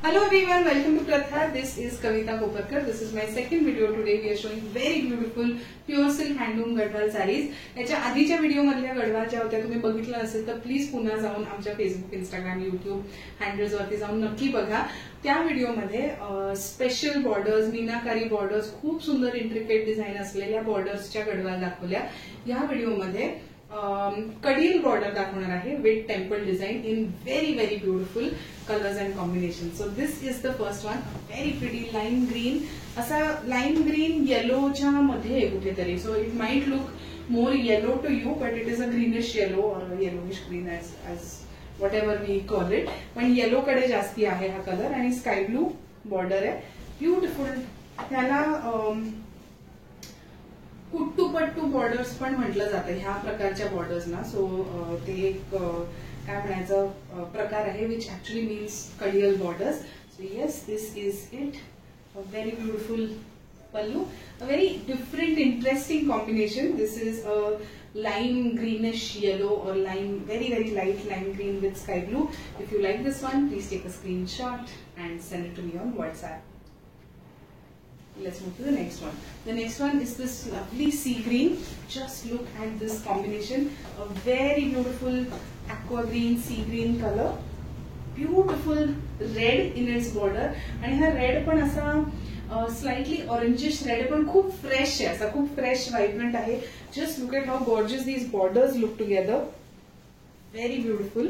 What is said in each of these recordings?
Hello everyone, welcome to Pratha. This is Kavita Koparkar. This is my second video today. We are showing very beautiful pure silk handloom Gadwal sarees. याच्या आधीच्या video मधल्या गडवाल ज्या होत्या तुम्ही बघितलं असेल तर प्लीज पुन्हा जाऊन आमच्या फेसबुक इंस्टाग्राम यूट्यूब हँडल्स वरती जाऊन नक्की बघा. त्या व्हिडिओमध्ये स्पेशल बॉर्डर्स मीनाकारी बॉर्डर्स खूप सुंदर इंट्रिकेट डिझाईन असलेल्या बॉर्डर्सच्या गडवाल दाखवल्या. या व्हिडिओमध्ये कडियल बॉर्डर दाखवणार आहे with temple design in very very beautiful colours and combination. So this is the first one. Very pretty lime green, असा लाईन ग्रीन येलोच्या मध्ये कुठेतरी. So it might look more yellow to you but it is a greenish yellow or yellowish green as whatever we call it. पण yellow कडे जास्ती आहे हा colour आणि स्काय ब्लू बॉर्डर आहे. ब्युटिफुल. त्याला कुट्टूपट्टू बॉर्डर्स पण म्हटलं जातं ह्या प्रकारच्या बॉर्डर्सना. सो ते एक काय म्हणायचं प्रकार आहे which actually means kadiyal borders. So yes, this is it. A very beautiful pallu, a very different interesting combination. This is a lime greenish yellow or very light lime green with sky blue. If you like this one, please take a screenshot and send it to me on WhatsApp. Let's move to the next one. The next one is this lovely sea green. Just look at this combination. A very beautiful aqua green, sea green color. Beautiful red in its border. आणि हा red पण असा slightly orangish red पण खूप fresh आहे, असा खूप fresh vibrant आहे. Just look at how gorgeous these borders look together. Very beautiful.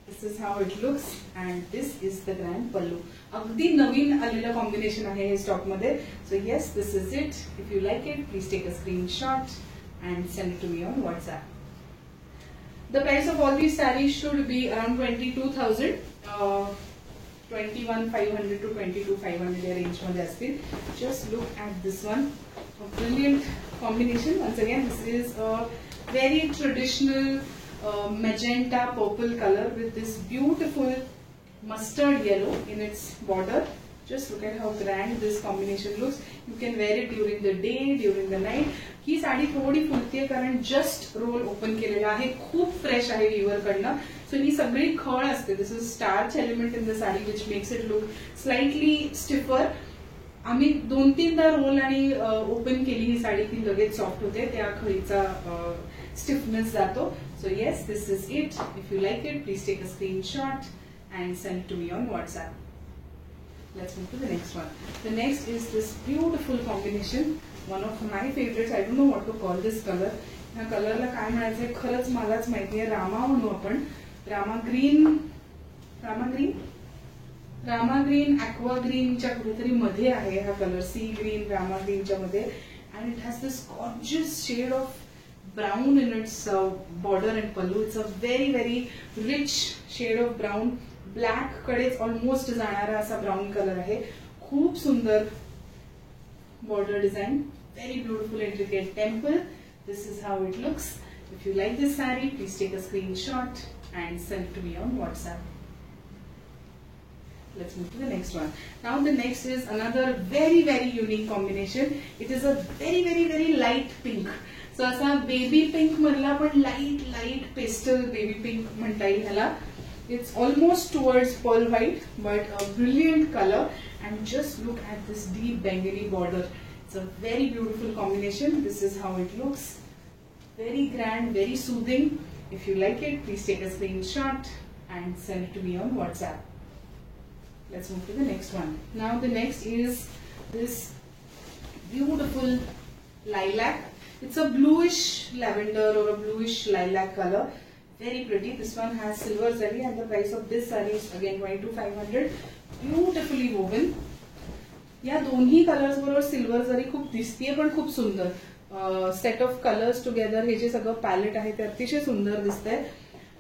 This is how it looks and this is the grand pallu. अगदी नवीन आलेलं कॉम्बिनेशन आहे हे स्टॉक मध्ये. So yes, this is it. If you like it, please take a screenshot and send it to me on WhatsApp. The price of all these sarees should be around 22,000. 21,500 to 22,500 या range मध्ये असतील. Just look at this one. A brilliant combination. Once again, this is a very traditional magenta purple color with this beautiful mustard yellow in its border. Just look at how grand this combination looks. You can wear it during the day, during the night. ही साडी थोडी फुलतीये कारण just roll open केलेला आहे. खूप fresh आहे विवर कडनं. सो ही सगळी खळ असते. This is starch element in the sari which makes it look slightly stiffer. आम्ही 2-3दा रोल आणि ओपन केली ही साडी ती लगेच सॉफ्ट होते. त्या खळीचा स्टिफनेस जातो. So yes, this is it. If you like it, please take a screenshot and send to me on WhatsApp. Let's move to the next one. The next is this beautiful combination. One of my favorites. I don't know what to call this color. या कलरला काय म्हणायचंय खरंच मलाच माहिती आहे. रामा म्हणू आपण. Rama green aqua ग्रीनच्या कुठेतरी मध्ये आहे हा कलर. सी ग्रीन रामा ग्रीनच्या मध्ये. And it has this gorgeous shade of brown in its border and pallu. It's a very rich shade of brown. Black कडेच ऑलमोस्ट जाणारा असा ब्राऊन कलर आहे. खूप सुंदर border design. Very beautiful intricate temple. This is how it looks. If you like this sari, please take a screenshot and send to me on WhatsApp. Let's move to the next one. Now the next is another very unique combination. It is a very light pink. So असा baby pink मधला पण light pastel baby pink म्हणता येईल ह्याला. It's almost towards pearl white, but a brilliant color. And just look at this deep bangani border. It's a very beautiful combination. This is how it looks. Very grand, very soothing. If you like it, please take a screenshot and send it to me on WhatsApp. Let's move to the next one. Now the next is this beautiful lilac. It's a bluish lavender or a bluish lilac color. Very pretty. This one has silver zari and the price of this saree is again 22,500. Beautifully woven. या दोन्ही colours बरोबर silver जरी खूप दिसतीये पण खूप सुंदर. Set of colours together हे जे सगळं palette आहे ते अतिशय सुंदर दिसतंय.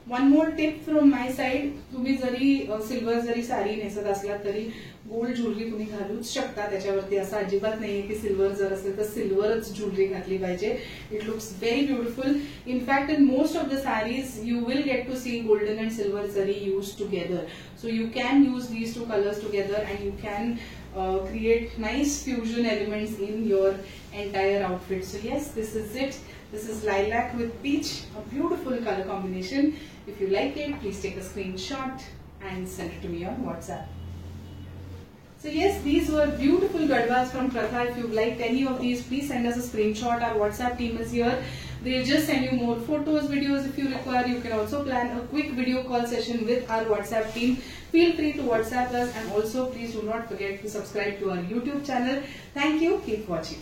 One more tip from my side. तुम्ही जरी सिल्वर जरी साडी नेसत असला तरी गोल्ड ज्वेलरी तुम्ही घालूच शकता त्याच्यावरती. असं अजिबात नाहीये की सिल्वर जर असेल तर सिल्वरच ज्वेलरी घातली पाहिजे. It looks very beautiful. In fact in most of the saris you will get to see golden and silver zari use together. So you can use these two colours together and you can create nice fusion elements in your entire outfit. So yes, this is it. This is lilac with peach, a beautiful color combination. If you like it, please take a screenshot and send it to me on WhatsApp. So yes, these were beautiful gadwas from Pratha. If you've liked any of these, please send us a screenshot. Our WhatsApp team is here. They'll just send you more photos, videos if you require. You can also plan a quick video call session with our WhatsApp team. Feel free to WhatsApp us, and also please do not forget to subscribe to our YouTube channel. Thank you. Keep watching.